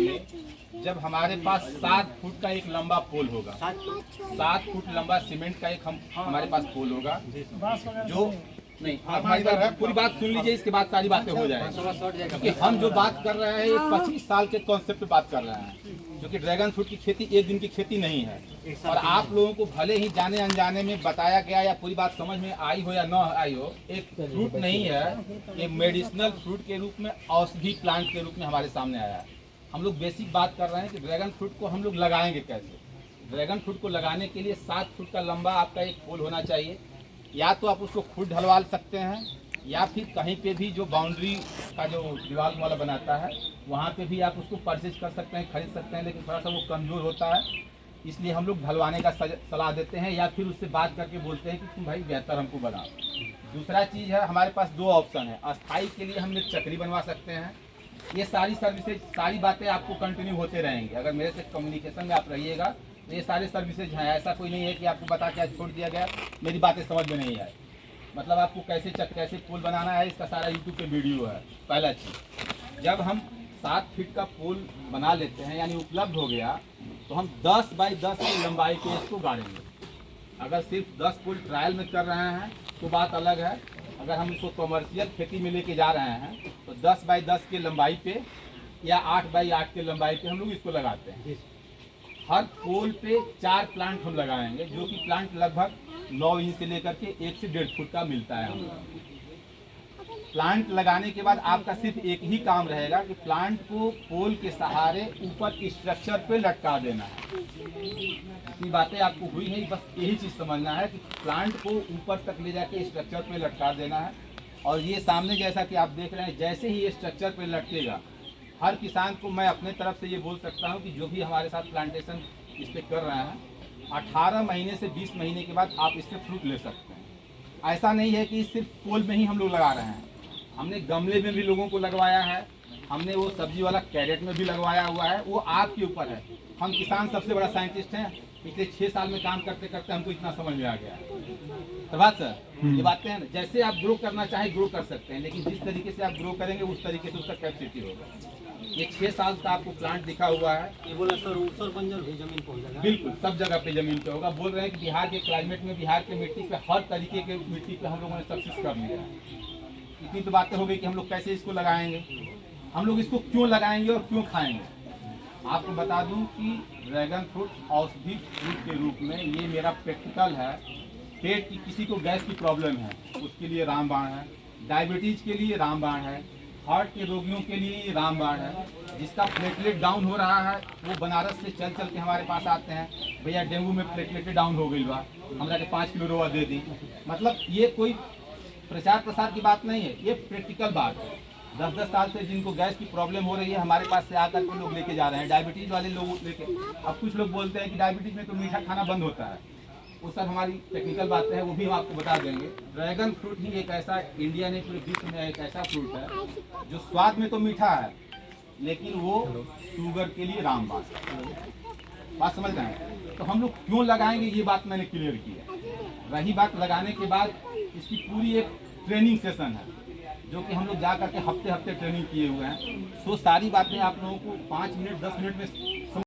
लगाएंगे जब हमारे पास 7 फुट का एक लंबा पोल होगा। 7 फुट लंबा सीमेंट का एक हमारे पास पोल होगा जो नहीं, आप हमारी बात पूरी बात सुन लीजिए, इसके बाद सारी बातें हो जाएंगी। क्योंकि हम जो बात कर रहे हैं ये 25 साल के कॉन्सेप्ट पे बात कर रहे हैं, जो कि ड्रैगन फ्रूट की खेती एक दिन की खेती नहीं है। और आप लोगों को भले ही जाने अनजाने में बताया गया या पूरी बात समझ में आई हो या न आई हो, एक फ्रूट नहीं है, ये मेडिसिनल फ्रूट के रूप में, औषधि प्लांट के रूप में हमारे सामने आया है। हम लोग बेसिक बात कर रहे हैं कि ड्रैगन फ्रूट को हम लोग लगाएंगे कैसे। ड्रैगन फ्रूट को लगाने के लिए 7 फुट का लंबा आपका एक पोल होना चाहिए। या तो आप उसको खुद ढलवा सकते हैं या फिर कहीं पे भी जो बाउंड्री का जो दीवार वाला बनाता है वहाँ पे भी आप उसको परचेज कर सकते हैं, खरीद सकते हैं, लेकिन थोड़ा सा वो कमज़ोर होता है, इसलिए हम लोग ढलवाने का सलाह देते हैं या फिर उससे बात करके बोलते हैं कि तुम भाई बेहतर हमको बनाओ। दूसरा चीज़ है, हमारे पास 2 ऑप्शन है। अस्थाई के लिए हम एक चक्री बनवा सकते हैं। ये सारी सर्विसेज, सारी बातें आपको कंटिन्यू होते रहेंगे अगर मेरे से कम्युनिकेशन में आप रहिएगा। तो ये सारे सर्विसेज हैं, ऐसा कोई नहीं है कि आपको बता के आज छोड़ दिया गया, मेरी बातें समझ में नहीं आए। मतलब आपको कैसे पुल बनाना है, इसका सारा यूट्यूब पे वीडियो है। पहला चीज़, जब हम 7 फीट का पुल बना लेते हैं यानी उपलब्ध हो गया, तो हम 10 बाई 10 की लंबाई पे इसको गाड़ेंगे। अगर सिर्फ 10 पुल ट्रायल में कर रहे हैं तो बात अलग है। अगर हम इसको कमर्शियल खेती में लेके जा रहे हैं तो 10 बाई 10 के लंबाई पे या 8 बाई 8 के लंबाई पे हम लोग इसको लगाते हैं। हर पोल पे 4 प्लांट हम लगाएंगे, जो कि प्लांट लगभग 9 इंच से लेकर के 1 से 1.5 फुट का मिलता है हमें। प्लांट लगाने के बाद आपका सिर्फ एक ही काम रहेगा कि प्लांट को पोल के सहारे ऊपर स्ट्रक्चर पे लटका देना है। इतनी बातें आपको हुई है, बस यही चीज़ समझना है कि प्लांट को ऊपर तक ले जाके स्ट्रक्चर पे लटका देना है। और ये सामने जैसा कि आप देख रहे हैं, जैसे ही ये स्ट्रक्चर पे लटकेगा, हर किसान को मैं अपने तरफ से ये बोल सकता हूँ कि जो भी हमारे साथ प्लांटेशन इस पर कर रहे हैं, 18 महीने से 20 महीने के बाद आप इससे फ्रूट ले सकते हैं। ऐसा नहीं है कि सिर्फ पोल में ही हम लोग लगा रहे हैं, हमने गमले में भी लोगों को लगवाया है, हमने वो सब्जी वाला कैरेट में भी लगवाया हुआ है। वो आपके ऊपर है। हम किसान सबसे बड़ा साइंटिस्ट हैं, पिछले 6 साल में काम करते करते हमको इतना समझ में आ गया। प्रभात सर, ये बातें हैं, जैसे आप ग्रो करना चाहे ग्रो कर सकते हैं, लेकिन जिस तरीके से आप ग्रो करेंगे उस तरीके से उसका कैपेसिटी होगा। ये 6 साल का आपको प्लांट दिखा हुआ है। ये बोला सर ऊसर बंजर भी जमीन पे हो जाएगा। बिल्कुल सब जगह पे जमीन पे होगा। बोल रहे हैं कि बिहार के क्लाइमेट में, बिहार के मिट्टी पे, हर तरीके के मिट्टी पे हम लोगों ने सक्सेस कर लिया है। इतनी तो बातें हो गई कि हम लोग कैसे इसको लगाएंगे, हम लोग इसको क्यों लगाएंगे और क्यों खाएंगे। आपको बता दूं कि ड्रैगन फ्रूट औषधि फ्रूट के रूप में ये मेरा प्रैक्टिकल है। पेट की किसी को गैस की प्रॉब्लम है उसके लिए रामबाण है, डायबिटीज के लिए रामबाण है, हार्ट के रोगियों के लिए ये रामबाण है। जिसका प्लेटलेट डाउन हो रहा है वो बनारस से चल चल के हमारे पास आते हैं, भैया डेंगू में प्लेटलेट डाउन हो गई बा, हमरा के 5 किलो रवा दे दी। मतलब ये कोई प्रचार प्रसार की बात नहीं है, ये प्रैक्टिकल बात है। 10-10 साल से जिनको गैस की प्रॉब्लम हो रही है हमारे पास से आकर के लोग लेके जा रहे हैं, डायबिटीज वाले लोग लेके। अब कुछ लोग बोलते हैं कि डायबिटीज में तो मीठा खाना बंद होता है, वो सब हमारी टेक्निकल बातें हैं, वो भी हम आपको बता देंगे। ड्रैगन फ्रूट ही एक ऐसा, इंडिया ने पूरे विश्व में एक ऐसा फ्रूट है जो स्वाद में तो मीठा है लेकिन वो शुगर के लिए रामबाण है। बात समझ रहे हैं। तो हम लोग क्यों लगाएंगे ये बात मैंने क्लियर की है। रही बात लगाने के बाद, इसकी पूरी एक ट्रेनिंग सेशन है जो कि हम लोग जा करके हफ्ते हफ्ते ट्रेनिंग किए हुए हैं। सो सारी बातें आप लोगों को 5 मिनट 10 मिनट में